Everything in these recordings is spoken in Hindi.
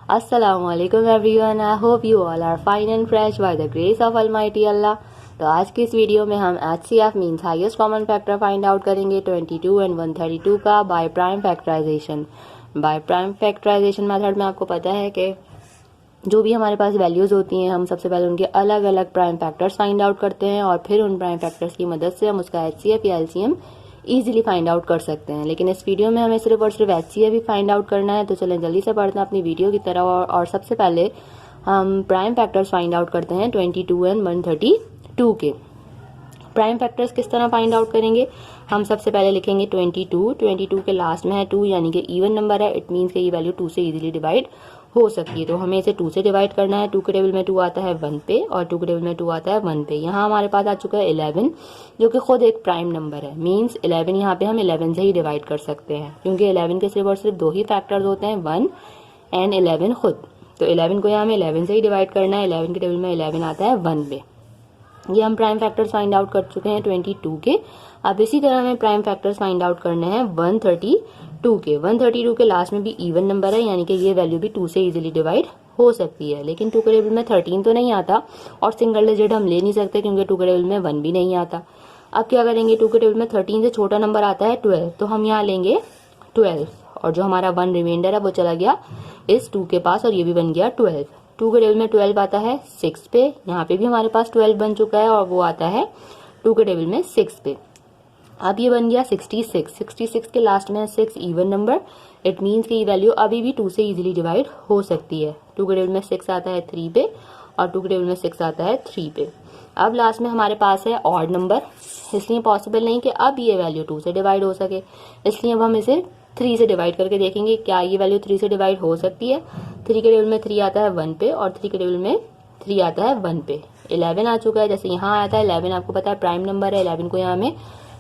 Assalamualaikum everyone. I hope you all are fine and fresh by the grace of Almighty Allah. तो आज की इस वीडियो में हम HCF means highest common factor find out करेंगे 22 एंड 132 का by prime factorisation. By prime factorisation method में आपको पता है कि जो भी हमारे पास वैल्यूज होती हैं हम सबसे पहले उनके अलग अलग प्राइम फैक्टर्स फाइंड आउट करते हैं और फिर उन प्राइम फैक्टर्स की मदद से हम उसका HCF या LCM इजीली फाइंड आउट कर सकते हैं। लेकिन इस वीडियो में हमें सिर्फ और सिर्फ HCF ही फाइंड आउट करना है। तो चलें जल्दी से पढ़ते हैं अपनी वीडियो की तरह और सबसे पहले हम प्राइम फैक्टर्स फाइंड आउट करते हैं 22 एंड 132 के। प्राइम फैक्टर्स किस तरह फाइंड आउट करेंगे, हम सबसे पहले लिखेंगे 22 के लास्ट में है 2 यानी कि इवन नंबर है। इट मीन्स कि ये वैल्यू 2 से इजीली डिवाइड हो सकती है। तो हमें इसे 2 से डिवाइड करना है। 2 के टेबल में 2 आता है 1 पे और 2 के टेबल में 2 आता है 1 पे। यहाँ हमारे पास आ चुका है 11 जो कि खुद एक प्राइम नंबर है। मीन्स 11 यहाँ पे हम 11 से ही डिवाइड कर सकते हैं क्योंकि 11 के सिर्फ और सिर्फ दो ही फैक्टर्स होते हैं 1 एंड 11 खुद। तो 11 को यहाँ हमें 11 से ही डिवाइड करना है। 11 के टेबल में 11 आता है 1 पे। ये हम प्राइम फैक्टर्स फाइंड आउट कर चुके हैं 22 के। अब इसी तरह हमें प्राइम फैक्टर्स फाइंड आउट करने हैं 132 के। 132 के लास्ट में भी इवन नंबर है यानी कि ये वैल्यू भी 2 से इजीली डिवाइड हो सकती है। लेकिन 2 के टेबल में 13 तो नहीं आता और सिंगल डिजिट हम ले नहीं सकते क्योंकि 2 के टेबल में 1 भी नहीं आता। अब क्या करेंगे, 2 के टेबल में 13 से छोटा नंबर आता है 12, तो हम यहाँ लेंगे 12 और जो हमारा 1 रिमाइंडर है वो चला गया इस 2 के पास और ये भी बन गया 12। 2 के टेबल में 12 आता है 6 पे, यहाँ पे भी हमारे पास 12 बन चुका है और वो आता है 2 के टेबल में 6 पे। अब ये बन गया 66 के लास्ट में 6 इवन नंबर। इट मीन्स कि ये वैल्यू अभी भी 2 से इजीली डिवाइड हो सकती है। 2 के टेबल में 6 आता है 3 पे और 2 के टेबल में 6 आता है 3 पे। अब लास्ट में हमारे पास है ऑड नंबर, इसलिए पॉसिबल नहीं कि अब ये वैल्यू 2 से डिवाइड हो सके, इसलिए अब हम इसे 3 से डिवाइड करके देखेंगे क्या ये वैल्यू 3 से डिवाइड हो सकती है। 3 के टेबल में 3 आता है 1 पे और 3 के टेबल में 3 आता है 1 पे। 11 आ चुका है, जैसे यहाँ आया था 11 आपको पता है प्राइम नंबर है। 11 को यहाँ हमें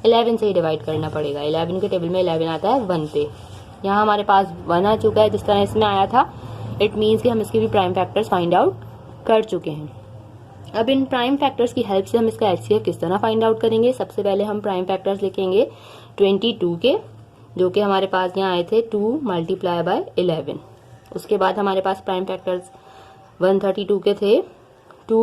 11 से ही डिवाइड करना पड़ेगा। 11 के टेबल में 11 आता है 1 पे। यहाँ हमारे पास 1 आ चुका है जिस तरह इसमें आया था। इट मीन्स कि हम इसके भी प्राइम फैक्टर्स फाइंड आउट कर चुके हैं। अब इन प्राइम फैक्टर्स की हेल्प से हम इसका HCF किस तरह फाइंड आउट करेंगे। सबसे पहले हम प्राइम फैक्टर्स लिखेंगे 22 के जो कि हमारे पास यहाँ आए थे 2 मल्टीप्लाई बाय 11। उसके बाद हमारे पास प्राइम फैक्टर्स 132 के थे 2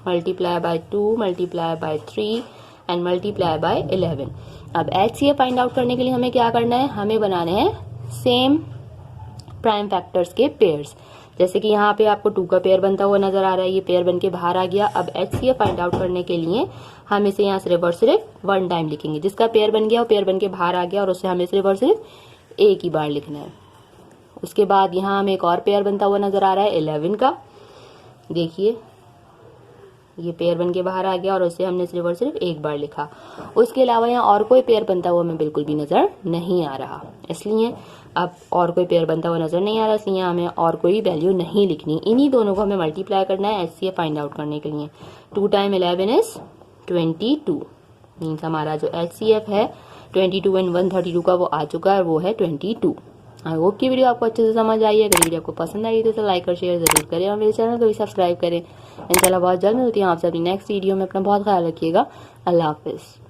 multiply by 2 multiply by 3 and multiply by 11। अब HCF फाइंड आउट करने के लिए हमें क्या करना है, हमें बनाने हैं सेम प्राइम फैक्टर्स के पेयर्स। जैसे कि यहाँ पे आपको 2 का पेयर बनता हुआ नजर आ रहा है, ये पेयर बन के बाहर आ गया। अब HCF फाइंड आउट करने के लिए हम इसे यहाँ सिर्फ और सिर्फ 1 टाइम लिखेंगे। जिसका पेयर बन गया वो पेयर बन के बाहर आ गया और उससे हमें सिर्फ और सिर्फ एक ही बार लिखना है। उसके बाद यहाँ हमें एक और पेयर बनता हुआ नजर आ रहा है 11 का। देखिए ये पेयर बन के बाहर आ गया और उससे हमने सिर्फ और सिर्फ एक बार लिखा। उसके अलावा यहाँ और कोई पेयर बनता हुआ हमें बिल्कुल भी नजर नहीं आ रहा, इसलिए अब और कोई पेयर बनता हुआ नजर नहीं आ रहा, इसलिए हमें और कोई वैल्यू नहीं लिखनी। इन्हीं दोनों को हमें मल्टीप्लाई करना है HCF फाइंड आउट करने के लिए। 2 टाइम 11 इज 22 मीन्स हमारा जो HCF है 22 एंड 132 का वो आ चुका है, वो है 22। आई होप की वीडियो आपको अच्छे से समझ आई है। अगर वीडियो आपको पसंद आई तो इसे लाइक और शेयर जरूर करें और मेरे चैनल को भी सब्सक्राइब करें। इंशाल्लाह बहुत जल्द मिलती हूँ आपसे अपनी नेक्स्ट वीडियो में। अपना बहुत ख्याल रखिएगा। अल्लाह हाफिज़।